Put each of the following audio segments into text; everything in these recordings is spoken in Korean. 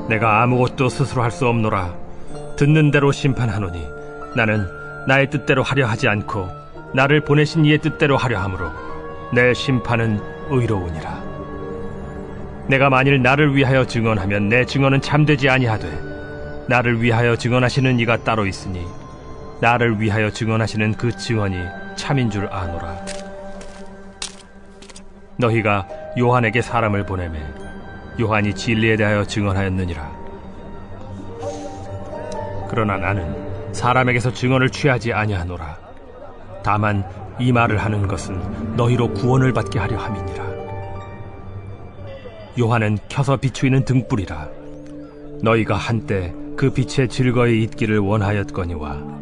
내가 아무것도 스스로 할 수 없노라. 듣는 대로 심판하노니 나는 나의 뜻대로 하려 하지 않고 나를 보내신 이의 뜻대로 하려 함으로 내 심판은 의로우니라. 내가 만일 나를 위하여 증언하면 내 증언은 참되지 아니하되 나를 위하여 증언하시는 이가 따로 있으니 나를 위하여 증언하시는 그 증언이 참인 줄 아노라. 너희가 요한에게 사람을 보내매 요한이 진리에 대하여 증언하였느니라. 그러나 나는 사람에게서 증언을 취하지 아니하노라. 다만 이 말을 하는 것은 너희로 구원을 받게 하려 함이니라. 요한은 켜서 비추이는 등불이라. 너희가 한때 그 빛에 즐거이 있기를 원하였거니와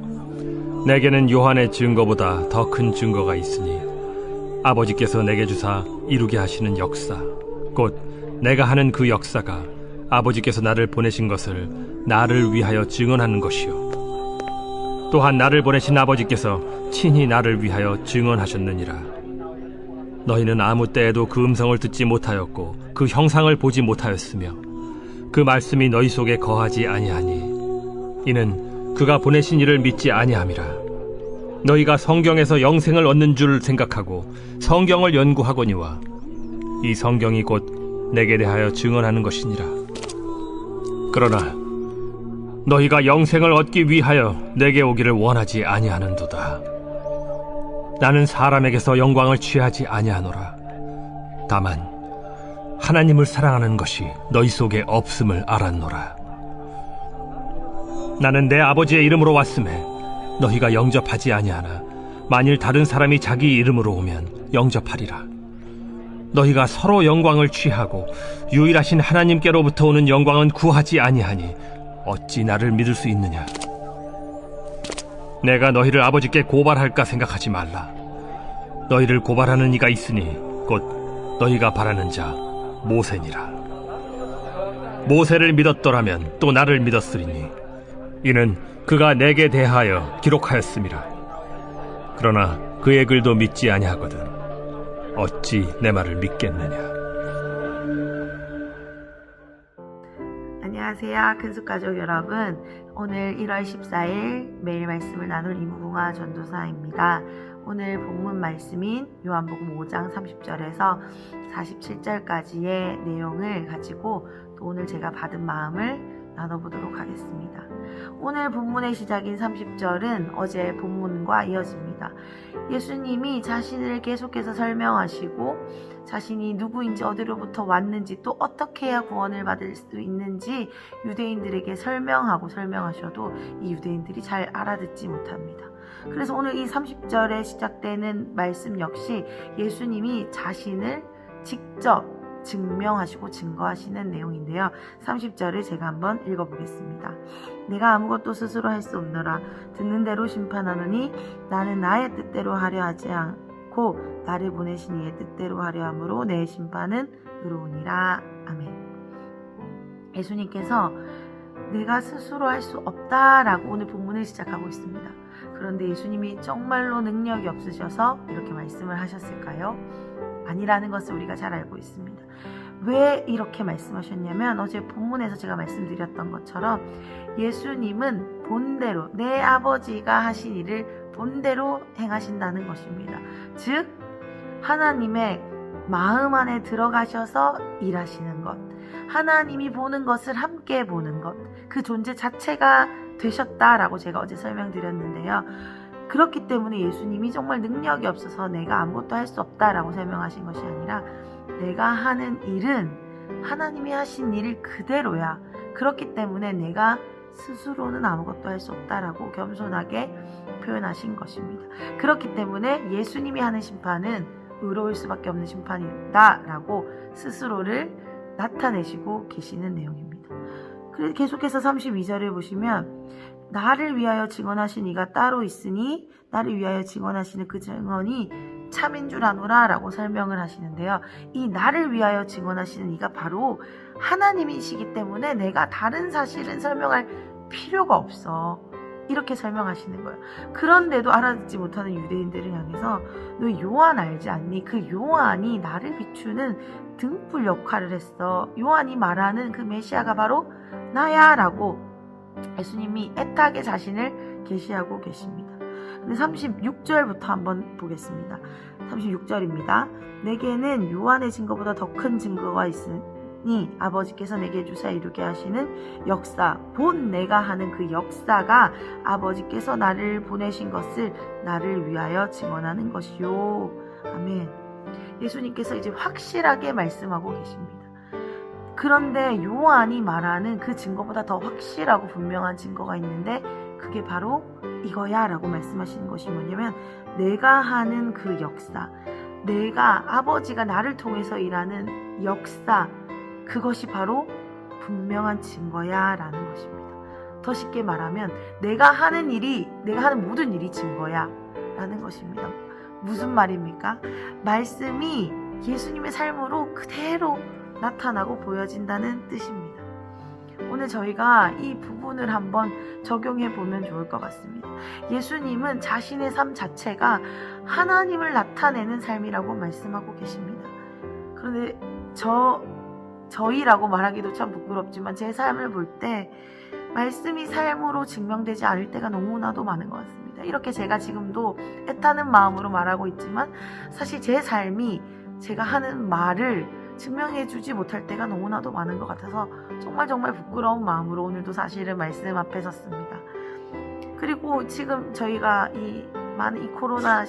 내게는 요한의 증거보다 더 큰 증거가 있으니 아버지께서 내게 주사 이루게 하시는 역사, 곧 내가 하는 그 역사가 아버지께서 나를 보내신 것을 나를 위하여 증언하는 것이요 또한 나를 보내신 아버지께서 친히 나를 위하여 증언하셨느니라. 너희는 아무 때에도 그 음성을 듣지 못하였고 그 형상을 보지 못하였으며 그 말씀이 너희 속에 거하지 아니하니 이는 그가 보내신 이를 믿지 아니함이라. 너희가 성경에서 영생을 얻는 줄 생각하고 성경을 연구하거니와 이 성경이 곧 내게 대하여 증언하는 것이니라. 그러나 너희가 영생을 얻기 위하여 내게 오기를 원하지 아니하는도다. 나는 사람에게서 영광을 취하지 아니하노라. 다만 하나님을 사랑하는 것이 너희 속에 없음을 알았노라. 나는 내 아버지의 이름으로 왔음에 너희가 영접하지 아니하나 만일 다른 사람이 자기 이름으로 오면 영접하리라. 너희가 서로 영광을 취하고 유일하신 하나님께로부터 오는 영광은 구하지 아니하니 어찌 나를 믿을 수 있느냐? 내가 너희를 아버지께 고발할까 생각하지 말라. 너희를 고발하는 이가 있으니 곧 너희가 바라는 자 모세니라. 모세를 믿었더라면 또 나를 믿었으리니 이는 그가 내게 대하여 기록하였음이라. 그러나 그의 글도 믿지 아니하거든 어찌 내 말을 믿겠느냐? 안녕하세요, 큰숙가족 여러분. 오늘 1월 14일 매일 말씀을 나눌 이무궁화 전도사입니다. 오늘 본문 말씀인 요한복음 5장 30절에서 47절까지의 내용을 가지고 또 오늘 제가 받은 마음을 나눠보도록 하겠습니다. 오늘 본문의 시작인 30절은 어제 본문과 이어집니다. 예수님이 자신을 계속해서 설명하시고 자신이 누구인지 어디로부터 왔는지 또 어떻게 해야 구원을 받을 수 있는지 유대인들에게 설명하셔도 이 유대인들이 잘 알아듣지 못합니다. 그래서 오늘 이 30절에 시작되는 말씀 역시 예수님이 자신을 직접 증명하시고 증거하시는 내용인데요. 30절을 제가 한번 읽어보겠습니다. 내가 아무것도 스스로 할 수 없노라. 듣는 대로 심판하노니 나는 나의 뜻대로 하려 하지 않고 나를 보내신 이의 뜻대로 하려 함으로 내 심판은 의로우니라. 아멘. 예수님께서 내가 스스로 할 수 없다라고 오늘 본문을 시작하고 있습니다. 그런데 예수님이 정말로 능력이 없으셔서 이렇게 말씀을 하셨을까요? 아니라는 것을 우리가 잘 알고 있습니다. 왜 이렇게 말씀하셨냐면 어제 본문에서 제가 말씀드렸던 것처럼 예수님은 본대로 내 아버지가 하신 일을 본대로 행하신다는 것입니다. 즉 하나님의 마음 안에 들어가셔서 일하시는 것, 하나님이 보는 것을 함께 보는 것, 그 존재 자체가 되셨다라고 제가 어제 설명드렸는데요. 그렇기 때문에 예수님이 정말 능력이 없어서 내가 아무것도 할 수 없다라고 설명하신 것이 아니라 내가 하는 일은 하나님이 하신 일 그대로야. 그렇기 때문에 내가 스스로는 아무것도 할 수 없다라고 겸손하게 표현하신 것입니다. 그렇기 때문에 예수님이 하는 심판은 의로울 수밖에 없는 심판이다라고 스스로를 나타내시고 계시는 내용입니다. 그래서 계속해서 32절을 보시면 나를 위하여 증언하신 이가 따로 있으니 나를 위하여 증언하시는 그 증언이 참인 줄 아노라 라고 설명을 하시는데요. 이 나를 위하여 증언하시는 이가 바로 하나님이시기 때문에 내가 다른 사실은 설명할 필요가 없어. 이렇게 설명하시는 거예요. 그런데도 알아듣지 못하는 유대인들을 향해서 너 요한 알지 않니? 그 요한이 나를 비추는 등불 역할을 했어. 요한이 말하는 그 메시아가 바로 나야 라고 예수님이 애타게 자신을 계시하고 계십니다. 근데 36절부터 한번 보겠습니다. 36절입니다. 내게는 요한의 증거보다 더 큰 증거가 있으니 아버지께서 내게 주사 이루게 하시는 역사, 본 내가 하는 그 역사가 아버지께서 나를 보내신 것을 나를 위하여 증언하는 것이요. 아멘. 예수님께서 이제 확실하게 말씀하고 계십니다. 그런데 요한이 말하는 그 증거보다 더 확실하고 분명한 증거가 있는데 그게 바로 이거야 라고 말씀하시는 것이 뭐냐면 내가 하는 그 역사, 내가 아버지가 나를 통해서 일하는 역사, 그것이 바로 분명한 증거야 라는 것입니다. 더 쉽게 말하면 내가 하는 모든 일이 증거야 라는 것입니다. 무슨 말입니까? 말씀이 예수님의 삶으로 그대로 나타나고 보여진다는 뜻입니다. 오늘 저희가 이 부분을 한번 적용해 보면 좋을 것 같습니다. 예수님은 자신의 삶 자체가 하나님을 나타내는 삶이라고 말씀하고 계십니다. 그런데 저희라고 말하기도 참 부끄럽지만 제 삶을 볼 때 말씀이 삶으로 증명되지 않을 때가 너무나도 많은 것 같습니다. 이렇게 제가 지금도 애타는 마음으로 말하고 있지만 사실 제 삶이 제가 하는 말을 증명해주지 못할 때가 너무나도 많은 것 같아서 정말 부끄러운 마음으로 오늘도 사실은 말씀 앞에 섰습니다. 그리고 지금 저희가 이 코로나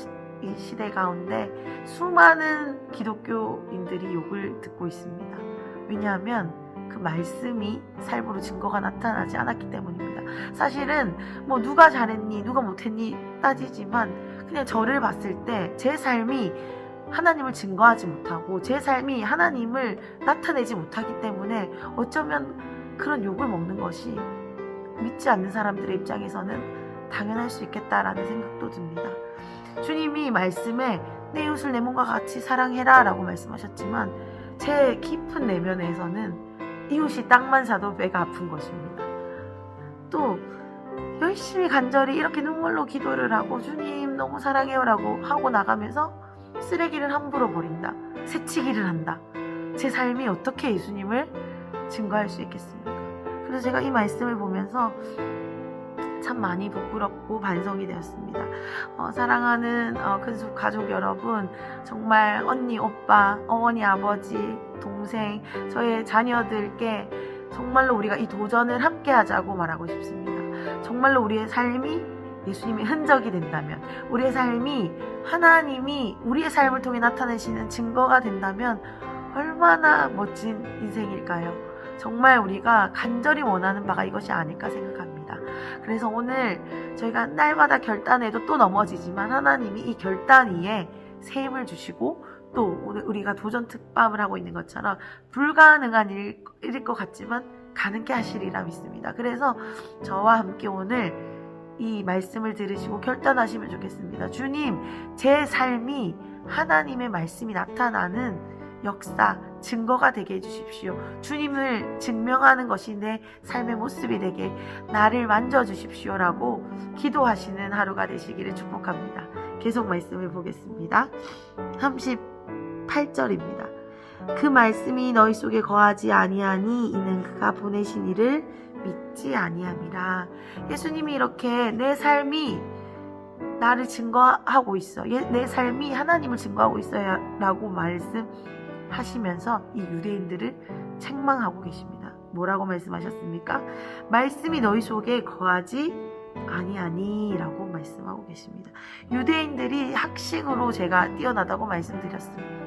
시대 가운데 수많은 기독교인들이 욕을 듣고 있습니다. 왜냐하면 그 말씀이 삶으로 증거가 나타나지 않았기 때문입니다. 사실은 뭐 누가 잘했니 누가 못했니 따지지만 그냥 저를 봤을 때 제 삶이 하나님을 증거하지 못하고 제 삶이 하나님을 나타내지 못하기 때문에 어쩌면 그런 욕을 먹는 것이 믿지 않는 사람들의 입장에서는 당연할 수 있겠다라는 생각도 듭니다. 주님이 말씀에 내 이웃을 내 몸과 같이 사랑해라 라고 말씀하셨지만 제 깊은 내면에서는 이웃이 땅만 사도 배가 아픈 것입니다. 또 열심히 간절히 이렇게 눈물로 기도를 하고 주님 너무 사랑해요 라고 하고 나가면서 쓰레기를 함부로 버린다, 새치기를 한다. 제 삶이 어떻게 예수님을 증거할 수 있겠습니까? 그래서 제가 이 말씀을 보면서 참 많이 부끄럽고 반성이 되었습니다. 사랑하는 큰숙 가족 여러분, 정말 언니, 오빠, 어머니, 아버지, 동생, 저의 자녀들께 정말로 우리가 이 도전을 함께 하자고 말하고 싶습니다. 정말로 우리의 삶이 예수님의 흔적이 된다면, 우리의 삶이 하나님이 우리의 삶을 통해 나타내시는 증거가 된다면 얼마나 멋진 인생일까요? 정말 우리가 간절히 원하는 바가 이것이 아닐까 생각합니다. 그래서 오늘 저희가 날마다 결단해도 또 넘어지지만 하나님이 이 결단 위에 새 힘을 주시고 또 오늘 우리가 도전 특밤을 하고 있는 것처럼 불가능한 일일 것 같지만 가능케 하시리라 믿습니다. 그래서 저와 함께 오늘 이 말씀을 들으시고 결단하시면 좋겠습니다. 주님, 제 삶이 하나님의 말씀이 나타나는 역사, 증거가 되게 해주십시오. 주님을 증명하는 것이 내 삶의 모습이 되게 나를 만져주십시오 라고 기도하시는 하루가 되시기를 축복합니다. 계속 말씀을 보겠습니다. 38절입니다. 그 말씀이 너희 속에 거하지 아니하니 이는 그가 보내신 이를 믿지 아니함이라. 예수님이 이렇게 내 삶이 나를 증거하고 있어, 내 삶이 하나님을 증거하고 있어요 라고 말씀하시면서 이 유대인들을 책망하고 계십니다. 뭐라고 말씀하셨습니까? 말씀이 너희 속에 거하지 아니하니 라고 말씀하고 계십니다. 유대인들이 학식으로 제가 뛰어나다고 말씀드렸습니다.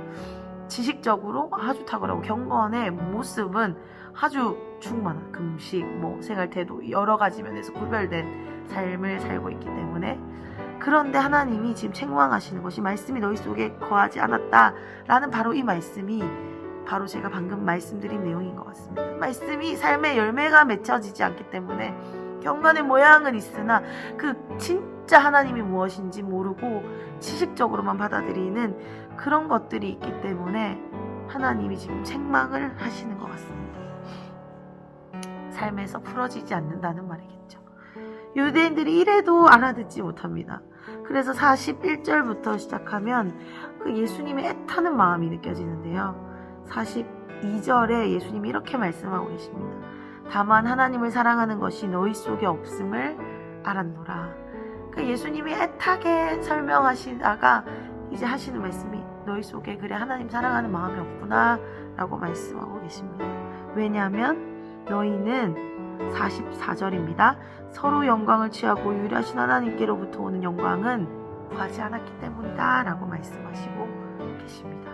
지식적으로 아주 탁월하고 경건의 모습은 아주 충만한 금식, 생활태도 여러 가지 면에서 구별된 삶을 살고 있기 때문에, 그런데 하나님이 지금 책망하시는 것이 말씀이 너희 속에 거하지 않았다라는 바로 이 말씀이 바로 제가 방금 말씀드린 내용인 것 같습니다. 말씀이 삶의 열매가 맺혀지지 않기 때문에 경건의 모양은 있으나 그 진짜 하나님이 무엇인지 모르고 지식적으로만 받아들이는 그런 것들이 있기 때문에 하나님이 지금 책망을 하시는 것 같습니다. 삶에서 풀어지지 않는다는 말이겠죠. 유대인들이 이래도 알아듣지 못합니다. 그래서 41절부터 시작하면 그 예수님의 애타는 마음이 느껴지는데요. 42절에 예수님이 이렇게 말씀하고 계십니다. 다만 하나님을 사랑하는 것이 너희 속에 없음을 알았노라. 그 예수님이 애타게 설명하시다가 이제 하시는 말씀이 너희 속에 그래 하나님 사랑하는 마음이 없구나 라고 말씀하고 계십니다. 왜냐하면 너희는 44절입니다. 서로 영광을 취하고 유일하신 하나님께로부터 오는 영광은 구하지 않았기 때문이다 라고 말씀하시고 계십니다.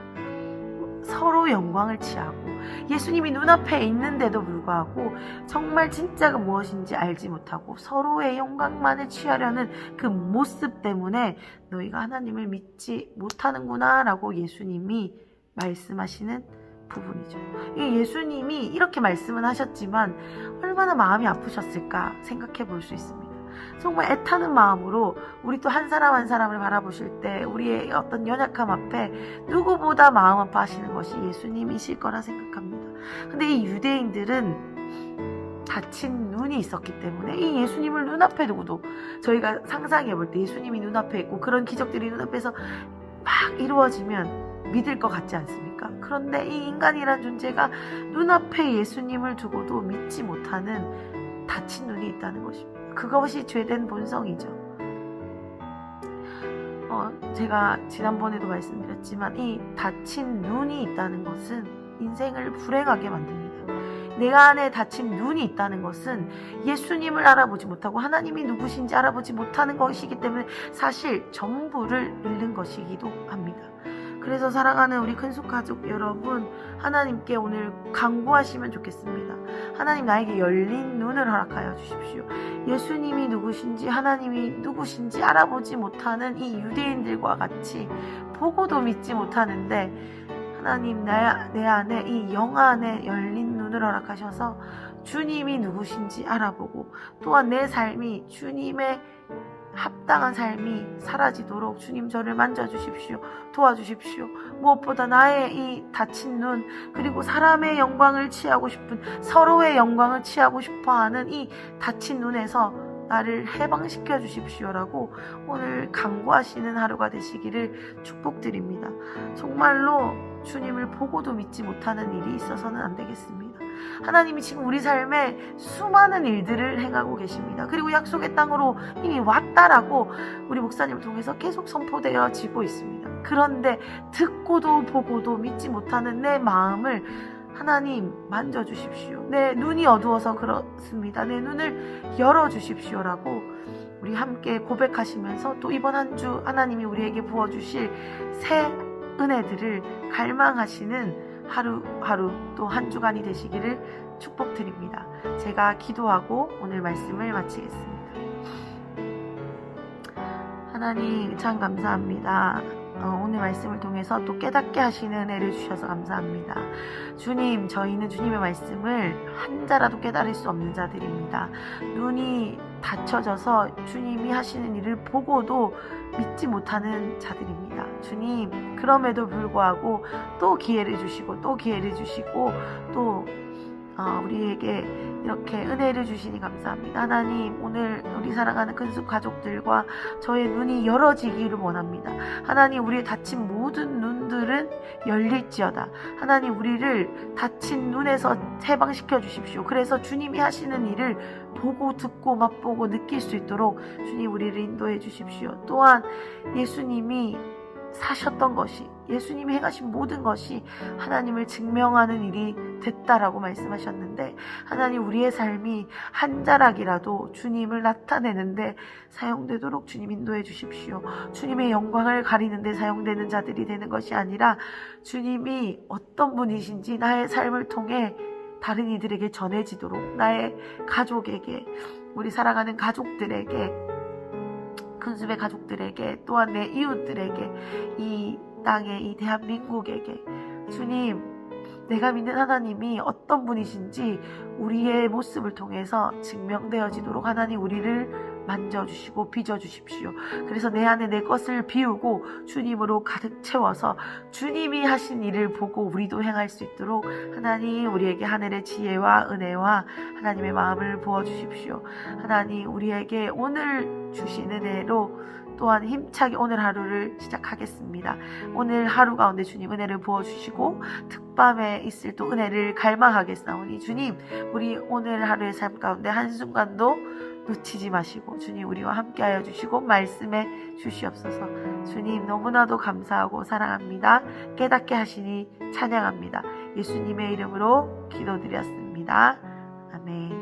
서로 영광을 취하고 예수님이 눈앞에 있는데도 불구하고 정말 진짜가 무엇인지 알지 못하고 서로의 영광만을 취하려는 그 모습 때문에 너희가 하나님을 믿지 못하는구나 라고 예수님이 말씀하시는 부분이죠. 예수님이 이렇게 말씀은 하셨지만 얼마나 마음이 아프셨을까 생각해 볼 수 있습니다. 정말 애타는 마음으로 우리 또 한 사람 한 사람을 바라보실 때 우리의 어떤 연약함 앞에 누구보다 마음 아파하시는 것이 예수님이실 거라 생각합니다. 근데 이 유대인들은 다친 눈이 있었기 때문에 이 예수님을 눈앞에 두고도 저희가 상상해 볼 때 예수님이 눈앞에 있고 그런 기적들이 눈앞에서 막 이루어지면 믿을 것 같지 않습니까? 그런데 이 인간이란 존재가 눈앞에 예수님을 두고도 믿지 못하는 다친 눈이 있다는 것입니다. 그것이 죄된 본성이죠. 제가 지난번에도 말씀드렸지만 이 다친 눈이 있다는 것은 인생을 불행하게 만듭니다. 내가 안에 다친 눈이 있다는 것은 예수님을 알아보지 못하고 하나님이 누구신지 알아보지 못하는 것이기 때문에 사실 전부를 잃는 것이기도 합니다. 그래서 사랑하는 우리 큰속가족 여러분, 하나님께 오늘 간구하시면 좋겠습니다. 하나님 나에게 열린 눈을 허락하여 주십시오. 예수님이 누구신지 하나님이 누구신지 알아보지 못하는 이 유대인들과 같이 보고도 믿지 못하는데 하나님 내 안에 이 영 안에 열린 눈을 허락하셔서 주님이 누구신지 알아보고 또한 내 삶이 주님의 합당한 삶이 사라지도록 주님 저를 만져주십시오. 도와주십시오. 무엇보다 나의 이 다친 눈 그리고 사람의 영광을 취하고 싶은 서로의 영광을 취하고 싶어하는 이 다친 눈에서 나를 해방시켜 주십시오라고 오늘 간구하시는 하루가 되시기를 축복드립니다. 정말로 주님을 보고도 믿지 못하는 일이 있어서는 안 되겠습니다. 하나님이 지금 우리 삶에 수많은 일들을 행하고 계십니다. 그리고 약속의 땅으로 이미 왔다라고 우리 목사님을 통해서 계속 선포되어지고 있습니다. 그런데 듣고도 보고도 믿지 못하는 내 마음을 하나님 만져주십시오. 내 눈이 어두워서 그렇습니다. 내 눈을 열어주십시오라고 우리 함께 고백하시면서 또 이번 한 주 하나님이 우리에게 부어주실 새 은혜들을 갈망하시는 하루하루 또 한 주간이 되시기를 축복드립니다. 제가 기도하고 오늘 말씀을 마치겠습니다. 하나님 참 감사합니다. 오늘 말씀을 통해서 또 깨닫게 하시는 은혜를 주셔서 감사합니다. 주님, 저희는 주님의 말씀을 한 자라도 깨달을 수 없는 자들입니다. 눈이 닫혀져서 주님이 하시는 일을 보고도 믿지 못하는 자들입니다. 주님, 그럼에도 불구하고 또 기회를 주시고 또 기회를 주시고 또 우리에게 이렇게 은혜를 주시니 감사합니다. 하나님, 오늘 우리 사랑하는 큰숙 가족들과 저의 눈이 열어지기를 원합니다. 하나님, 우리의 다친 모든 눈들은 열릴지어다. 하나님, 우리를 다친 눈에서 해방시켜 주십시오. 그래서 주님이 하시는 일을 보고 듣고 맛보고 느낄 수 있도록 주님 우리를 인도해 주십시오. 또한 예수님이 사셨던 것이, 예수님이 행하신 모든 것이 하나님을 증명하는 일이 됐다라고 말씀하셨는데, 하나님 우리의 삶이 한 자락이라도 주님을 나타내는데 사용되도록 주님 인도해 주십시오. 주님의 영광을 가리는데 사용되는 자들이 되는 것이 아니라 주님이 어떤 분이신지 나의 삶을 통해 다른 이들에게 전해지도록, 나의 가족에게, 우리 사랑하는 가족들에게, 큰숲의 가족들에게, 또한 내 이웃들에게, 이 땅에, 이 대한민국에게 주님, 내가 믿는 하나님이 어떤 분이신지 우리의 모습을 통해서 증명되어지도록 하나님 우리를 만져주시고 빚어주십시오. 그래서 내 안에 내 것을 비우고 주님으로 가득 채워서 주님이 하신 일을 보고 우리도 행할 수 있도록 하나님 우리에게 하늘의 지혜와 은혜와 하나님의 마음을 부어주십시오. 하나님 우리에게 오늘 주신 은혜로 또한 힘차게 오늘 하루를 시작하겠습니다. 오늘 하루 가운데 주님 은혜를 부어주시고 특밤에 있을 또 은혜를 갈망하겠사오니 주님 우리 오늘 하루의 삶 가운데 한순간도 놓치지 마시고 주님 우리와 함께하여 주시고 말씀해 주시옵소서. 주님 너무나도 감사하고 사랑합니다. 깨닫게 하시니 찬양합니다. 예수님의 이름으로 기도드렸습니다. 아멘.